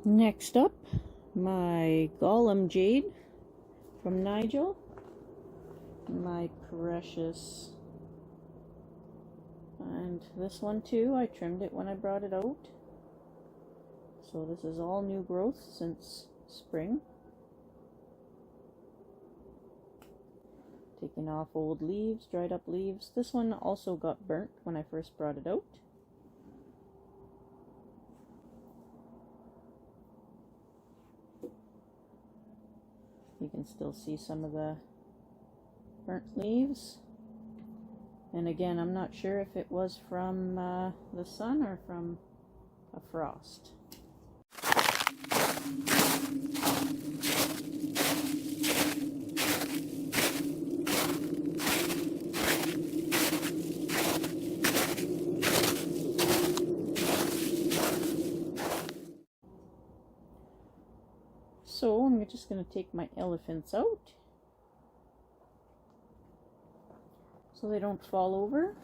Next up, my Gollum Jade from Nigel. My precious. And this one too, I trimmed it when I brought it out. So this is all new growth since spring. Taking off old leaves, dried up leaves. This one also got burnt when I first brought it out. You can still see some of the burnt leaves. And again, I'm not sure if it was from the sun or from a frost. So I'm just going to take my elephants out so they don't fall over.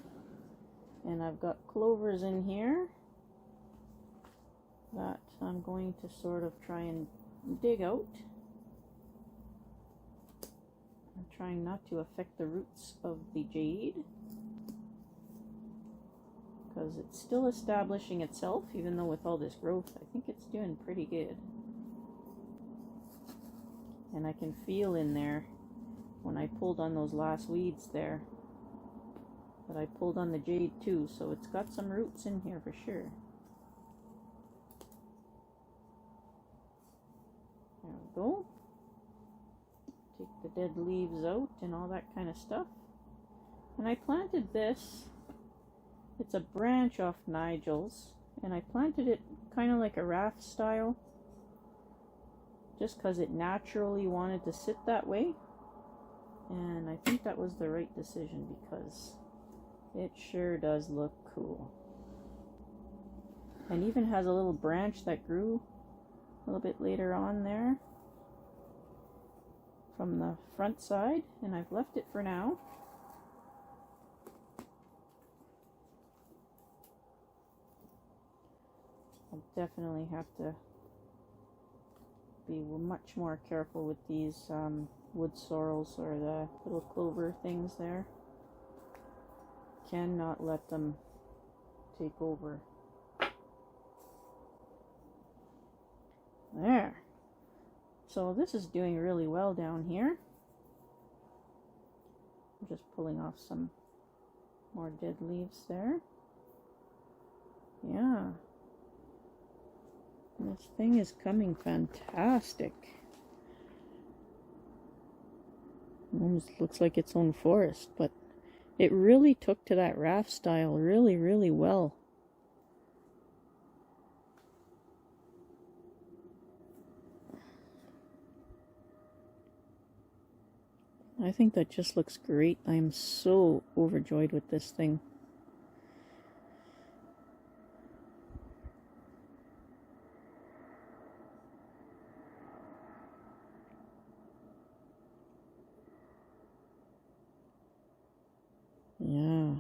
And I've got clovers in here that I'm going to sort of try and dig out. I'm trying not to affect the roots of the jade because it's still establishing itself, even though with all this growth I think it's doing pretty good. And I can feel in there when I pulled on those last weeds there that I pulled on the jade too, so it's got some roots in here for sure. There we go. Take the dead leaves out and all that kind of stuff. And I planted this. It's a branch off Nigel's, and I planted it kind of like a raft style, just because it naturally wanted to sit that way. And I think that was the right decision because it sure does look cool. And even has a little branch that grew a little bit later on there from the front side, and I've left it for now. I'll definitely have to be much more careful with these wood sorrels or the little clover things there. Cannot let them take over. There. So this is doing really well down here. I'm just pulling off some more dead leaves there. Yeah. This thing is coming fantastic. Almost looks like its own forest, but it really took to that raft style really, really well. I think that just looks great. I'm so overjoyed with this thing. Yeah.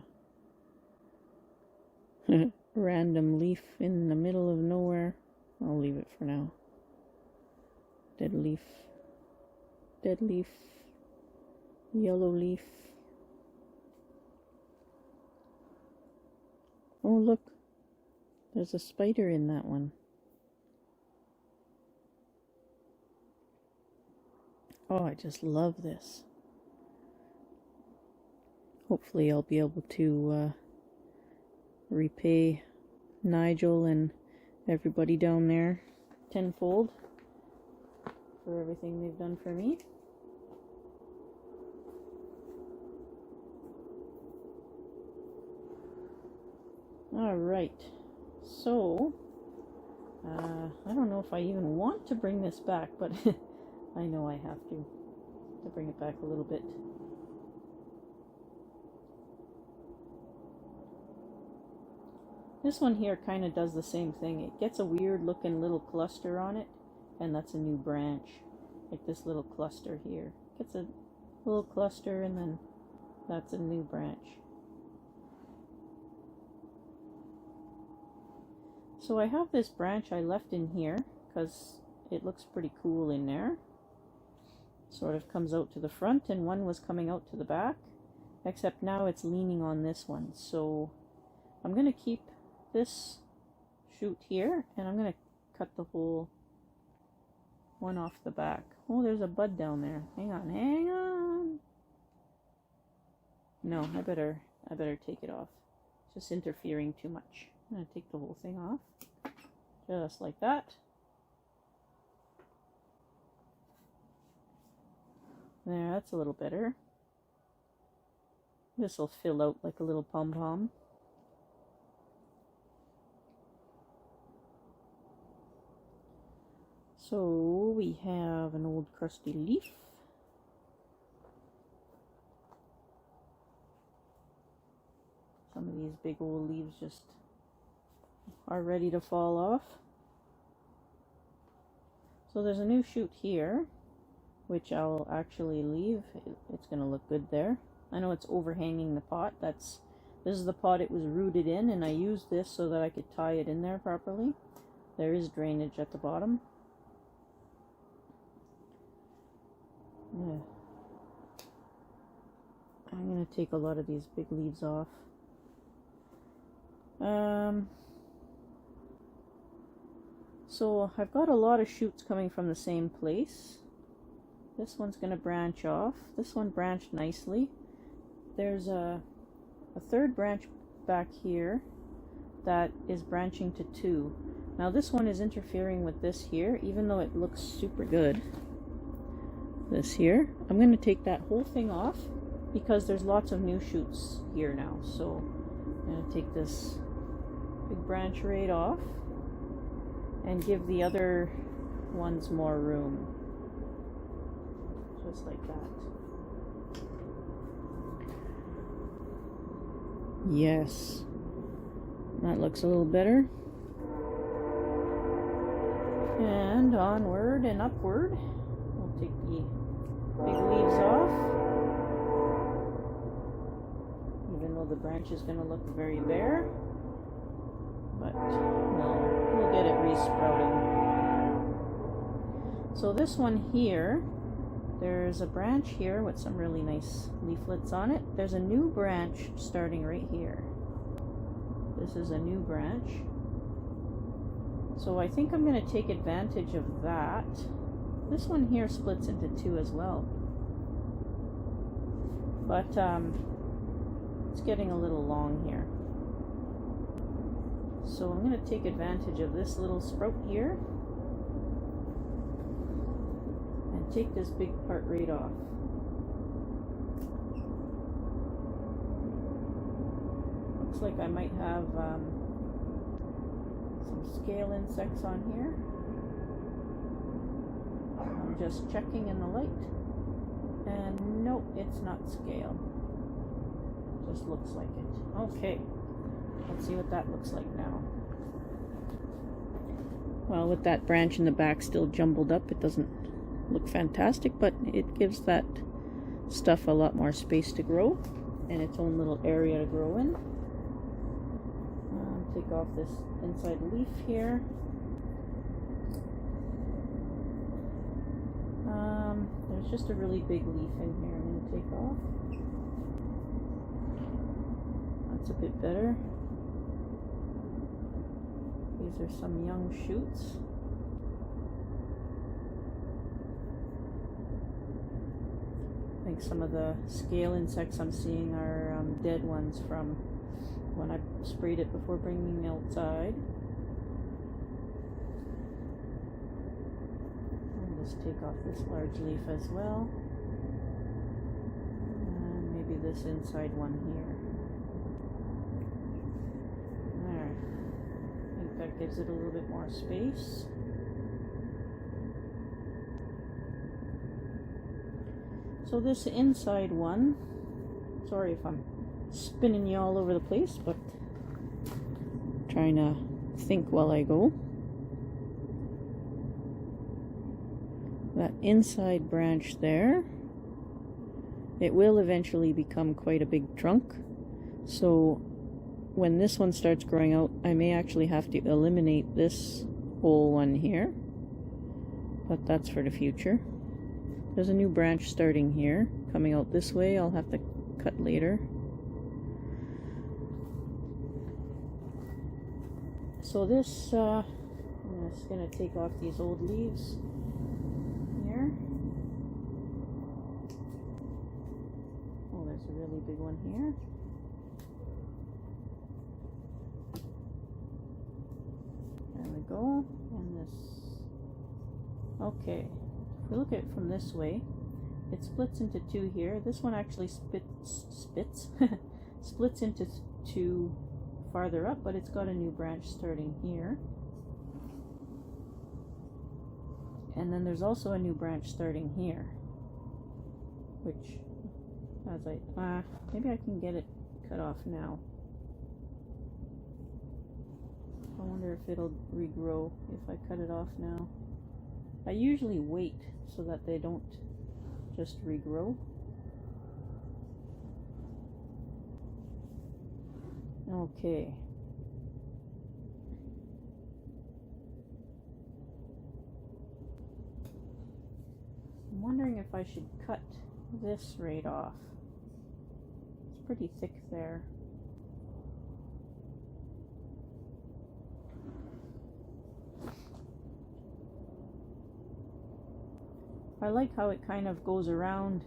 Random leaf in the middle of nowhere. I'll leave it for now. Dead leaf. Dead leaf. Yellow leaf. Oh, look. There's a spider in that one. Oh, I just love this. Hopefully I'll be able to repay Nigel and everybody down there tenfold for everything they've done for me. Alright, so I don't know if I even want to bring this back, but I know I have to bring it back a little bit. This one here kind of does the same thing. It gets a weird looking little cluster on it, and that's a new branch. Like this little cluster here. Gets a little cluster, and then that's a new branch. So I have this branch I left in here because it looks pretty cool in there. Sort of comes out to the front, and one was coming out to the back, except now it's leaning on this one. So I'm going to keep this shoot here, and I'm going to cut the whole one off the back. Oh, there's a bud down there. Hang on, hang on. No, I better take it off. It's just interfering too much. I'm going to take the whole thing off, just like that. There, that's a little better. This will fill out like a little pom-pom. So we have an old crusty leaf. Some of these big old leaves just are ready to fall off. So there's a new shoot here, which I'll actually leave. It's going to look good there. I know it's overhanging the pot. This is the pot it was rooted in, and I used this so that I could tie it in there properly. There is drainage at the bottom. Yeah. I'm going to take a lot of these big leaves off. So I've got a lot of shoots coming from the same place. This one's going to branch off. This one branched nicely. There's a third branch back here that is branching to two. Now this one is interfering with this here, even though it looks super good. This here. I'm going to take that whole thing off because there's lots of new shoots here now. So I'm going to take this big branch right off and give the other ones more room. Just like that. Yes. That looks a little better. And onward and upward. We'll take the big leaves off. Even though the branch is going to look very bare. But we'll get it re-sprouting. So this one here, there's a branch here with some really nice leaflets on it. There's a new branch starting right here. This is a new branch. So I think I'm going to take advantage of that. This one here splits into two as well. But it's getting a little long here. So I'm going to take advantage of this little sprout here and take this big part right off. Looks like I might have some scale insects on here. I'm just checking in the light, and nope, it's not scale. Just looks like it. Okay. Let's see what that looks like now. Well, with that branch in the back still jumbled up, it doesn't look fantastic, but it gives that stuff a lot more space to grow and its own little area to grow in. Take off this inside leaf here. There's just a really big leaf in here I'm going to take off. That's a bit better. These are some young shoots. I think some of the scale insects I'm seeing are dead ones from when I sprayed it before bringing them outside. I'll just take off this large leaf as well. And maybe this inside one here. That gives it a little bit more space. So this inside one, sorry if I'm spinning you all over the place, but trying to think while I go. That inside branch there, it will eventually become quite a big trunk. So when this one starts growing out, I may actually have to eliminate this whole one here but that's for the future. There's a new branch starting here, coming out this way. I'll have to cut later. So this, I'm just going to take off these old leaves here. Oh, there's a really big one here. There we go. And this, okay. If we look at it from this way, it splits into two here. This one actually splits into two farther up, but it's got a new branch starting here. And then there's also a new branch starting here, which, as maybe I can get it cut off now. I wonder if it'll regrow if I cut it off now. I usually wait so that they don't just regrow. Okay. I'm wondering if I should cut this right off. It's pretty thick there. I like how it kind of goes around,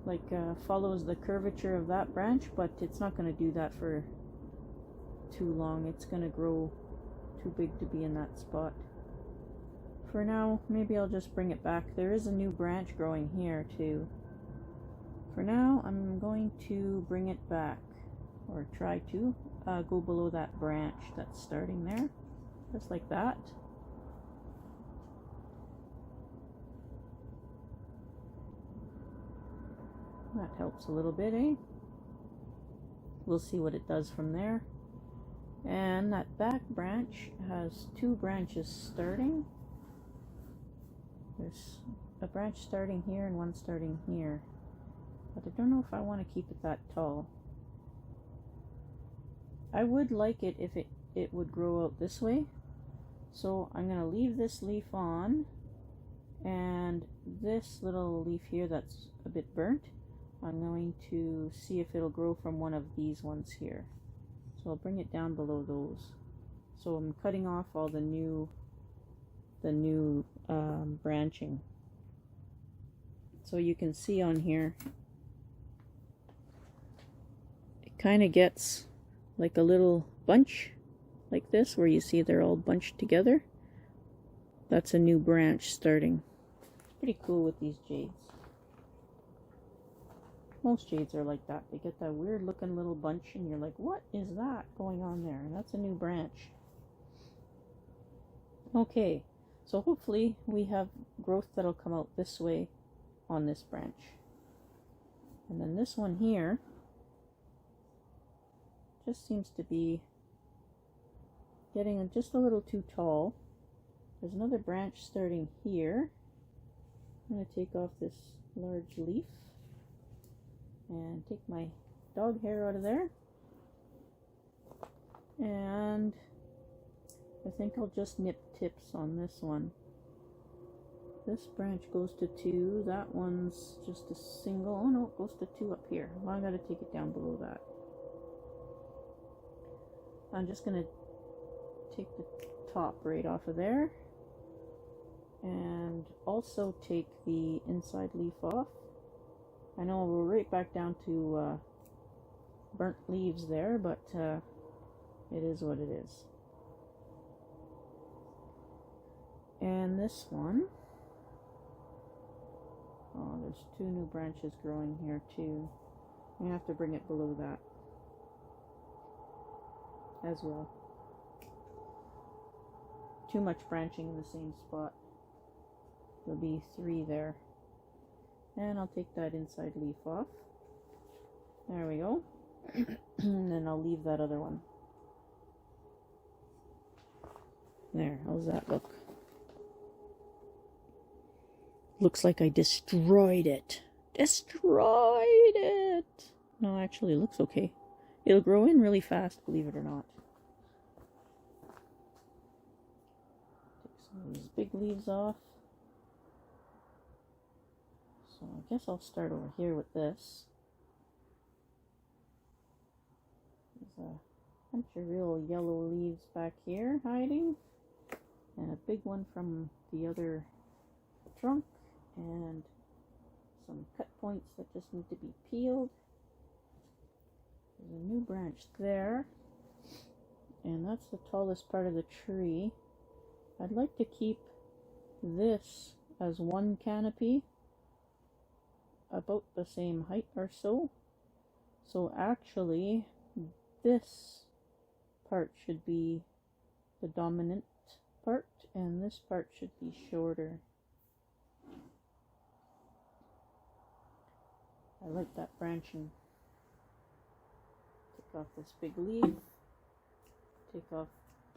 like follows the curvature of that branch, but it's not going to do that for too long. It's going to grow too big to be in that spot. For now, maybe I'll just bring it back. There is a new branch growing here too. For now, I'm going to bring it back, or try to go below that branch that's starting there, just like that. That helps a little bit, eh? We'll see what it does from there. And that back branch has two branches starting. There's a branch starting here and one starting here. But I don't know if I want to keep it that tall. I would like it if it would grow out this way. So I'm going to leave this leaf on. And this little leaf here that's a bit burnt, I'm going to see if it'll grow from one of these ones here. So I'll bring it down below those. So I'm cutting off all the new branching. So you can see on here, it kind of gets like a little bunch like this, where you see they're all bunched together. That's a new branch starting. It's pretty cool with these jades. Most jades are like that. They get that weird looking little bunch and you're like, what is that going on there? And that's a new branch. Okay, so hopefully we have growth that'll come out this way on this branch. And then this one here just seems to be getting just a little too tall. There's another branch starting here. I'm going to take off this large leaf and take my dog hair out of there. And I think I'll just nip tips on this one. This branch goes to 2. That one's just a single. Oh no, it goes to 2 up here. Well, I gotta take it down below that. I'm just gonna take the top right off of there. And also take the inside leaf off. I know we're right back down to burnt leaves there, but it is what it is. And this one, oh, there's 2 new branches growing here too. I'm gonna have to bring it below that as well. Too much branching in the same spot. There'll be 3 there. And I'll take that inside leaf off. There we go. And then I'll leave that other one. There, how's that look? Looks like I destroyed it. Destroyed it! No, actually it looks okay. It'll grow in really fast, believe it or not. Take some of these big leaves off. So I guess I'll start over here with this. There's a bunch of real yellow leaves back here hiding, and a big one from the other trunk, and some cut points that just need to be peeled. There's a new branch there, and that's the tallest part of the tree. I'd like to keep this as one canopy, about the same height or so. So actually, this part should be the dominant part, and this part should be shorter. I like that branching. Take off this big leaf, take off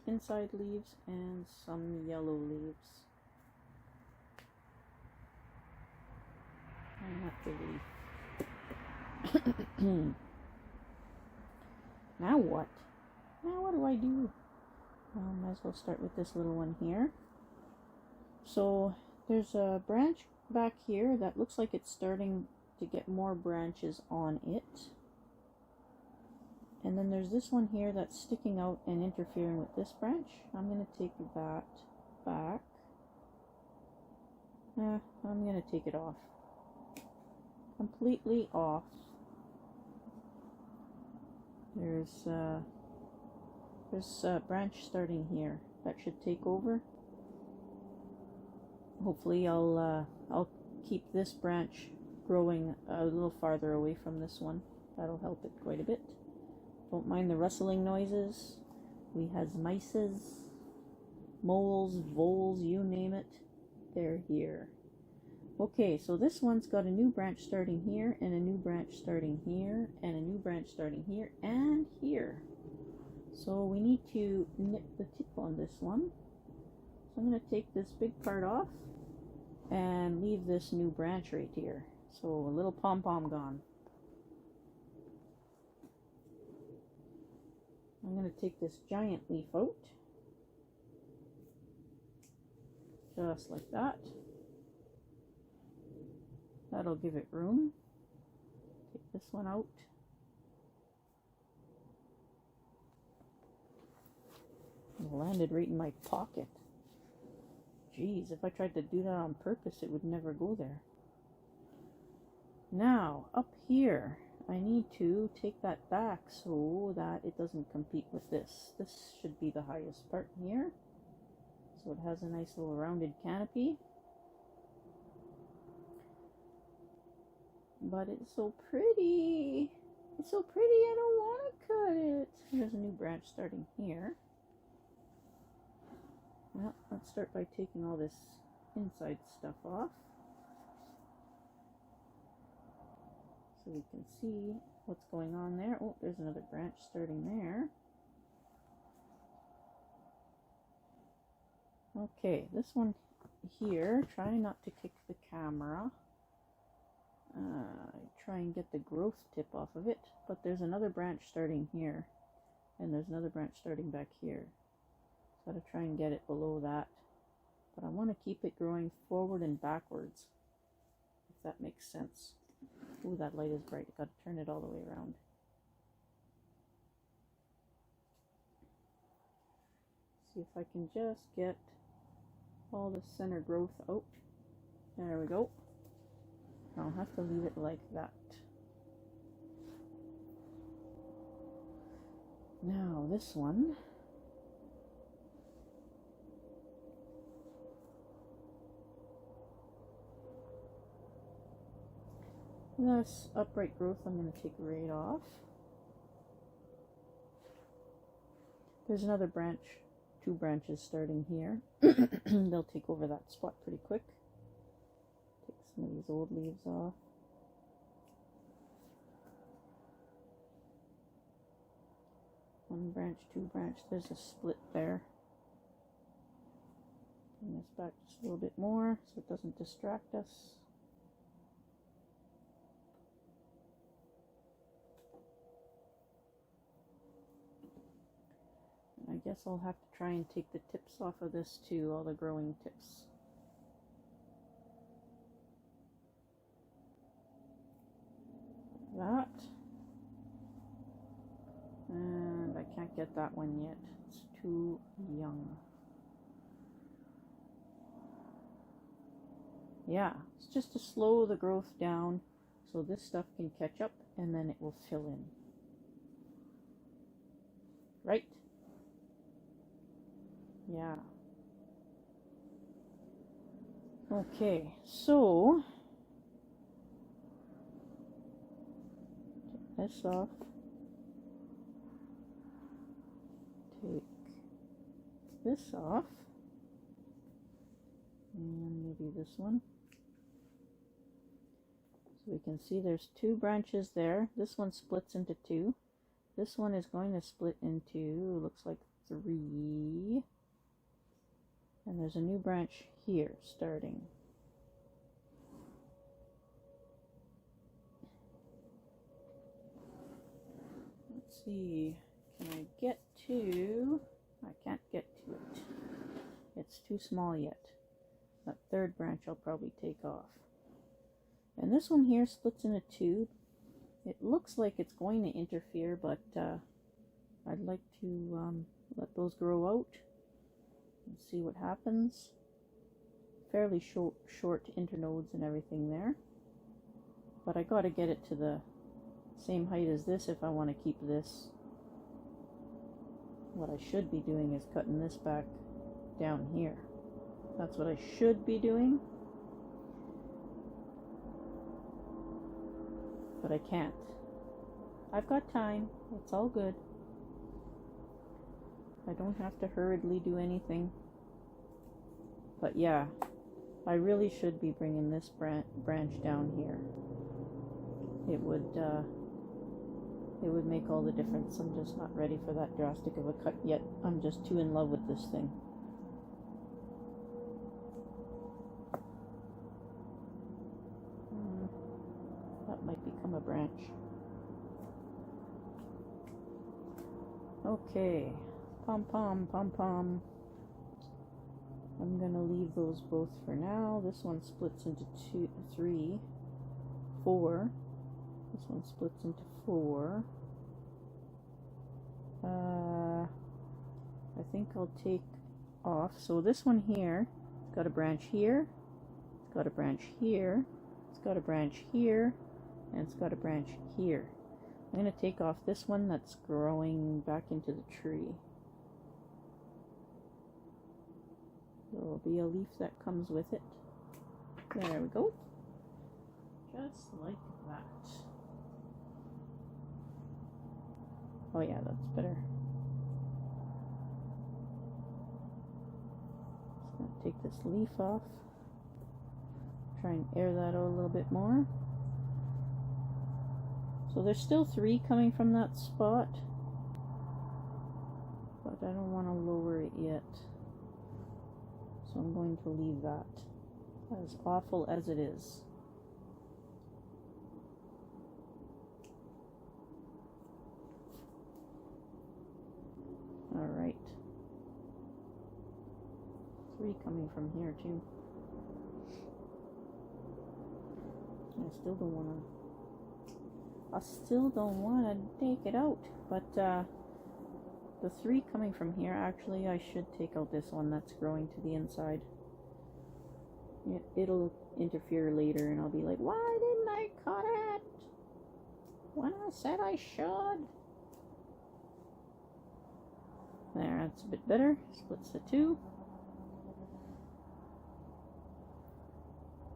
inside leaves and some yellow leaves. And not the leaf. Now what? Now what do I do? Might as well start with this little one here. So there's a branch back here that looks like it's starting to get more branches on it. And then there's this one here that's sticking out and interfering with this branch. I'm going to take that back. I'm going to take it off. Completely off. There's a branch starting here that should take over. Hopefully I'll keep this branch growing a little farther away from this one. That'll help it quite a bit. Don't mind the rustling noises. We has mices, moles, voles, you name it. They're here. Okay, so this one's got a new branch starting here, and a new branch starting here, and a new branch starting here, and here. So we need to nip the tip on this one. So I'm going to take this big part off and leave this new branch right here. So a little pom-pom gone. I'm going to take this giant leaf out. Just like that. That'll give it room. Take this one out. It landed right in my pocket. Jeez, if I tried to do that on purpose, it would never go there. Now, up here, I need to take that back so that it doesn't compete with this. This should be the highest part here. So it has a nice little rounded canopy. But it's so pretty. It's so pretty, I don't want to cut it. There's a new branch starting here. Well, let's start by taking all this inside stuff off, so we can see what's going on there. Oh, there's another branch starting there. Okay, this one here, try not to kick the camera. Try and get the growth tip off of it, but there's another branch starting here, and there's another branch starting back here. So I gotta try and get it below that, but I want to keep it growing forward and backwards, if that makes sense. Ooh, that light is bright. I gotta turn it all the way around. See if I can just get all the center growth out. There we go. I'll have to leave it like that. Now this one. This upright growth I'm going to take right off. There's another branch, 2 branches starting here. They'll take over that spot pretty quick. Take some of these old leaves off. One branch, 2 branch, there's a split there. Bring this back just a little bit more so it doesn't distract us. I guess I'll have to try and take the tips off of this too, all the growing tips. that. And I can't get that one yet. It's too young. Yeah, it's just to slow the growth down so this stuff can catch up and then it will fill in. Right? Yeah. Okay, so take this off. Take this off. And maybe this one. So we can see there's two branches there. This one splits into two. This one is going to split into, looks like 3. And there's a new branch here starting. Let's see, can I get to, I can't get to it. It's too small yet. That third branch I'll probably take off. And this one here splits into 2. It looks like it's going to interfere, but I'd like to let those grow out and see what happens. Fairly short internodes and everything there. But I gotta get it to the same height as this if I want to keep this. What I should be doing is cutting this back down here. That's what I should be doing. But I can't. I've got time. It's all good. I don't have to hurriedly do anything. But yeah, I really should be bringing this branch down here. It would make all the difference. I'm just not ready for that drastic of a cut yet. I'm just too in love with this thing. That might become a branch. Okay, pom-pom, pom-pom. I'm gonna leave those both for now. This one splits into 2, 3, 4. This one splits into 4. I think I'll take off. So this one here, it's got a branch here, it's got a branch here, it's got a branch here, and it's got a branch here. I'm going to take off this one that's growing back into the tree. There'll be a leaf that comes with it. There we go. Just like that. Oh yeah, that's better. Just going to take this leaf off. Try and air that out a little bit more. So there's still 3 coming from that spot, but I don't want to lower it yet. So I'm going to leave that, as awful as it is. Alright. 3 coming from here too. I still don't want to take it out, but the 3 coming from here, actually I should take out this one that's growing to the inside. It'll interfere later and I'll be like, why didn't I cut it when I said I should? There, that's a bit better. Splits the 2.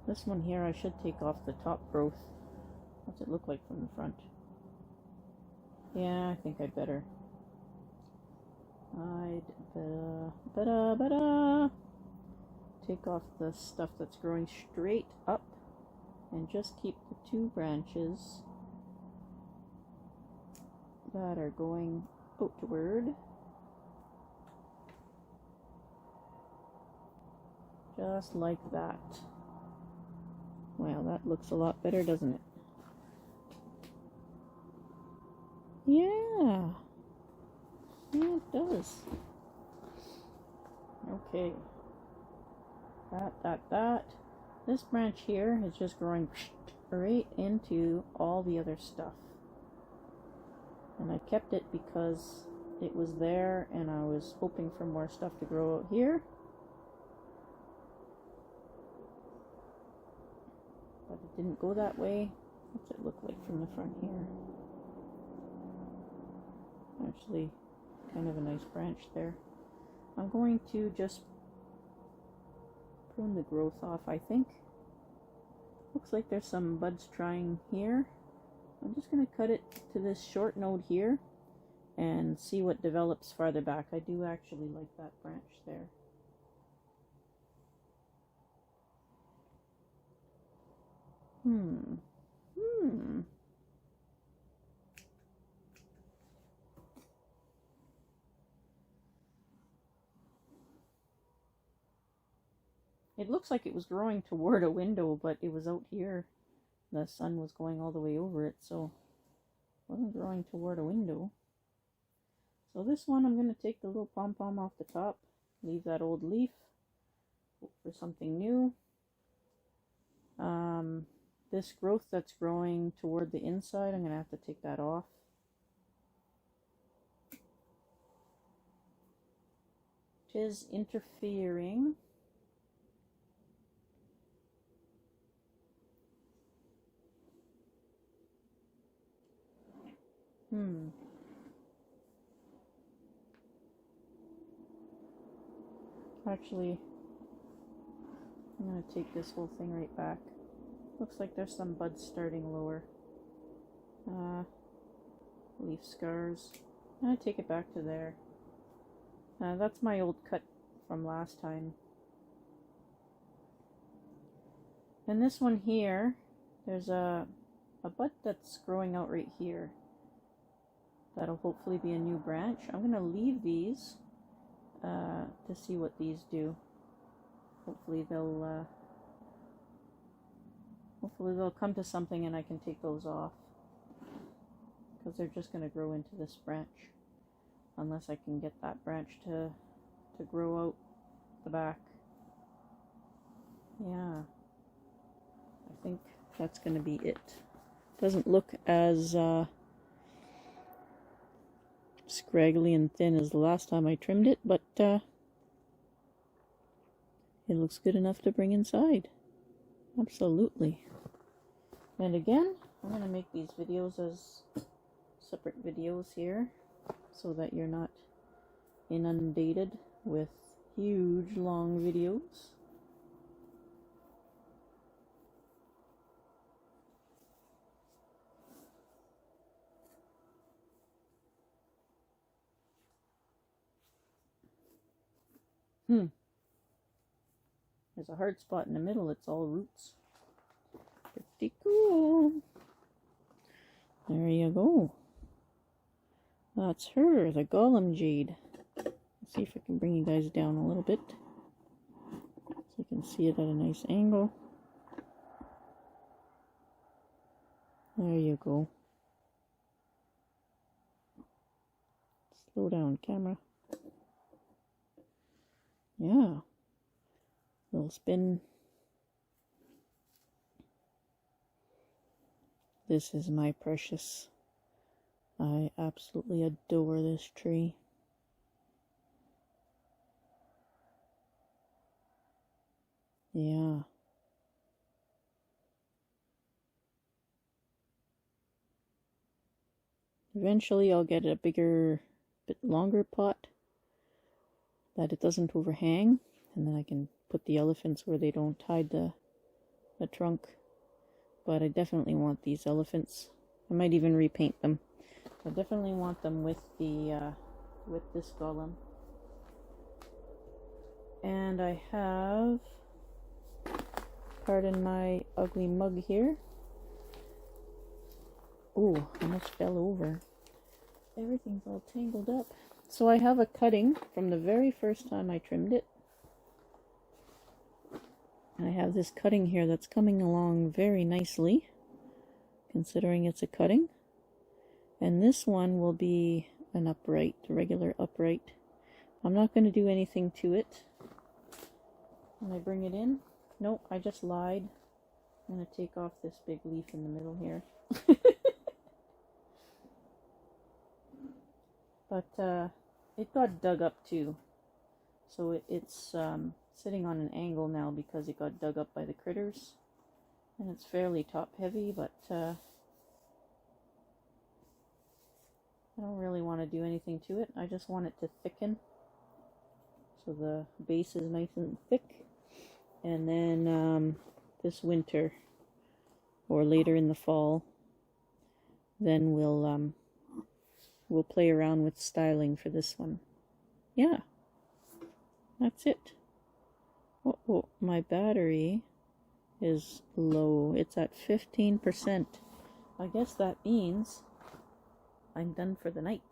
This one here I should take off the top growth. What's it look like from the front? Yeah, I think I'd better. Better take off the stuff that's growing straight up and just keep the 2 branches that are going outward. Just like that. Wow, that looks a lot better, doesn't it? Yeah. Yeah, it does. Okay. That. This branch here is just growing right into all the other stuff. And I kept it because it was there and I was hoping for more stuff to grow out here. But it didn't go that way. What's it look like from the front here? Actually, kind of a nice branch there. I'm going to just prune the growth off, I think. Looks like there's some buds trying here. I'm just going to cut it to this short node here and see what develops farther back. I do actually like that branch there. It looks like it was growing toward a window, but it was out here. The sun was going all the way over it, so it wasn't growing toward a window. So this one, I'm going to take the little pom-pom off the top, leave that old leaf, hope for something new. This growth that's growing toward the inside, I'm going to have to take that off. It is interfering. Actually, I'm going to take this whole thing right back. Looks like there's some buds starting lower. Leaf scars. I'm going to take it back to there. That's my old cut from last time. And this one here, there's a bud that's growing out right here. That'll hopefully be a new branch. I'm going to leave these to see what these do. Hopefully they'll come to something and I can take those off. Because they're just going to grow into this branch. Unless I can get that branch to grow out the back. Yeah. I think that's going to be it. Doesn't look as scraggly and thin as the last time I trimmed it, but it looks good enough to bring inside. Absolutely. And again, I'm going to make these videos as separate videos here so that you're not inundated with huge long videos. There's a hard spot in the middle, it's all roots. Pretty cool. There you go. That's her, the Gollum Jade. Let's see if I can bring you guys down a little bit so you can see it at a nice angle. There you go. Slow down, camera. Yeah. Little spin. This is my precious. I absolutely adore this tree. Yeah. Eventually I'll get a bigger, bit longer pot that it doesn't overhang, and then I can put the elephants where they don't hide the trunk. But I definitely want these elephants. I might even repaint them. I definitely want them with the with this Gollum. And I have, pardon my ugly mug here. Oh, almost fell over. Everything's all tangled up. So I have a cutting from the very first time I trimmed it. I have this cutting here that's coming along very nicely, considering it's a cutting. And this one will be an upright, regular upright. I'm not going to do anything to it when I bring it in. Nope, I just lied. I'm going to take off this big leaf in the middle here. But it got dug up too. So it's sitting on an angle now because it got dug up by the critters. And it's fairly top heavy, but I don't really want to do anything to it. I just want it to thicken. So the base is nice and thick. And then this winter, or later in the fall, then we'll play around with styling for this one. Yeah, that's it. Oh, my battery is low. It's at 15%. I guess that means I'm done for the night.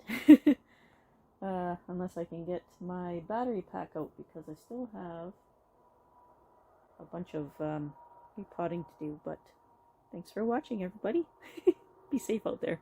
Unless I can get my battery pack out, because I still have a bunch of repotting to do. But thanks for watching, everybody. Be safe out there.